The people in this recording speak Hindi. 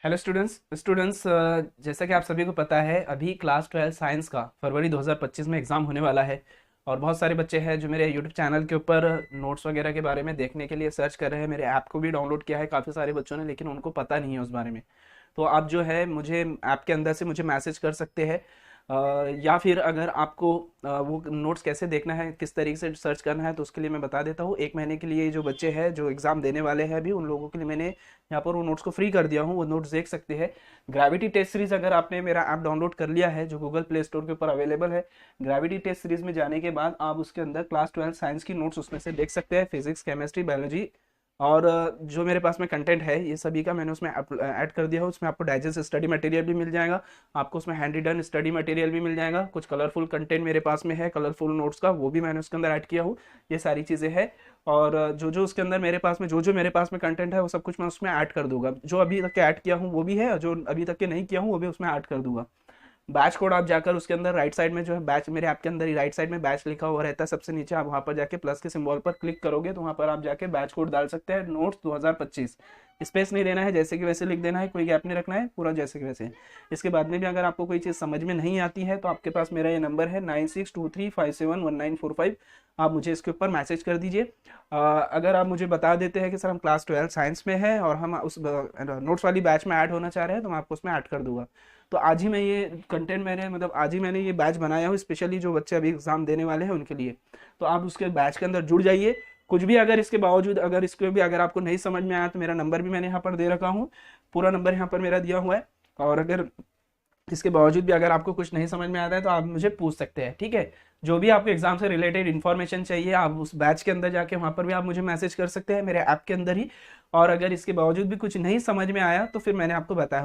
हेलो स्टूडेंट्स जैसा कि आप सभी को पता है अभी क्लास 12 साइंस का फरवरी 2025 में एग्ज़ाम होने वाला है। और बहुत सारे बच्चे हैं जो मेरे यूट्यूब चैनल के ऊपर नोट्स वगैरह के बारे में देखने के लिए सर्च कर रहे हैं। मेरे ऐप को भी डाउनलोड किया है काफ़ी सारे बच्चों ने, लेकिन उनको पता नहीं है उस बारे में। तो आप जो है मुझे ऐप के अंदर से मुझे मैसेज कर सकते हैं। या फिर अगर आपको वो नोट्स कैसे देखना है, किस तरीके से सर्च करना है, तो उसके लिए मैं बता देता हूँ। 1 महीने के लिए जो बच्चे हैं जो एग्ज़ाम देने वाले हैं अभी, उन लोगों के लिए मैंने यहाँ पर वो नोट्स को फ्री कर दिया हूँ। वो नोट्स देख सकते हैं। ग्रेविटी टेस्ट सीरीज अगर आपने मेरा ऐप डाउनलोड कर लिया है जो गूगल प्ले स्टोर के ऊपर अवेलेबल है, ग्रेविटी टेस्ट सीरीज में जाने के बाद आप उसके अंदर क्लास 12 साइंस की नोट्स उसमें से देख सकते हैं। फिजिक्स, केमिस्ट्री, बायोलॉजी और जो मेरे पास में कंटेंट है ये सभी का मैंने उसमें ऐड कर दिया है। उसमें आपको डाइजेस्ट स्टडी मटेरियल भी मिल जाएगा, आपको उसमें हैंड रिडन स्टडी मटेरियल भी मिल जाएगा। कुछ कलरफुल कंटेंट मेरे पास में है, कलरफुल नोट्स का, वो भी मैंने उसके अंदर ऐड किया हूँ। ये सारी चीज़ें हैं। और जो जो उसके अंदर मेरे पास में जो जो मेरे पास में कंटेंट है वो सब कुछ मैं उसमें ऐड कर दूंगा। जो अभी तक के ऐड किया हूँ वो भी है, और जो अभी तक के नहीं किया हूँ वो भी उसमें ऐड कर दूंगा। बैच कोड आप जाकर उसके अंदर राइट साइड में जो है बैच, मेरे ऐप के अंदर ही राइट साइड में बैच लिखा हुआ रहता है सबसे नीचे। आप वहां पर जाके प्लस के सिंबल पर क्लिक करोगे तो वहां पर आप जाके बैच कोड डाल सकते हैं, नोट्स 2025। स्पेस नहीं देना है, जैसे कि वैसे लिख देना है, कोई गैप नहीं रखना है, पूरा जैसे कि वैसे। इसके बाद में भी अगर आपको कोई चीज़ समझ में नहीं आती है तो आपके पास मेरा ये नंबर है 9623571945। आप मुझे इसके ऊपर मैसेज कर दीजिए। अगर आप मुझे बता देते हैं कि सर हम क्लास 12 साइंस में है और हम उस नोट्स वाली बैच में ऐड होना चाह रहे हैं, तो मैं आपको उसमें ऐड कर दूंगा। तो आज ही मैं ये कंटेंट मैंने मतलब आज ही मैंने ये बैच बनाया हूँ स्पेशली जो बच्चे अभी एग्जाम देने वाले हैं उनके लिए। तो आप उसके बैच के अंदर जुड़ जाइए। कुछ भी अगर इसके बावजूद अगर इसके भी अगर आपको नहीं समझ में आया तो मेरा नंबर भी मैंने यहाँ पर दे रखा हूँ। पूरा नंबर यहाँ पर मेरा दिया हुआ है। और अगर इसके बावजूद भी अगर आपको कुछ नहीं समझ में आता है तो आप मुझे पूछ सकते हैं, ठीक है। जो भी आपको एग्जाम से रिलेटेड इन्फॉर्मेशन चाहिए आप उस बैच के अंदर जाके वहाँ पर भी आप मुझे मैसेज कर सकते हैं मेरे ऐप के अंदर ही। और अगर इसके बावजूद भी कुछ नहीं समझ में आया तो फिर मैंने आपको बताया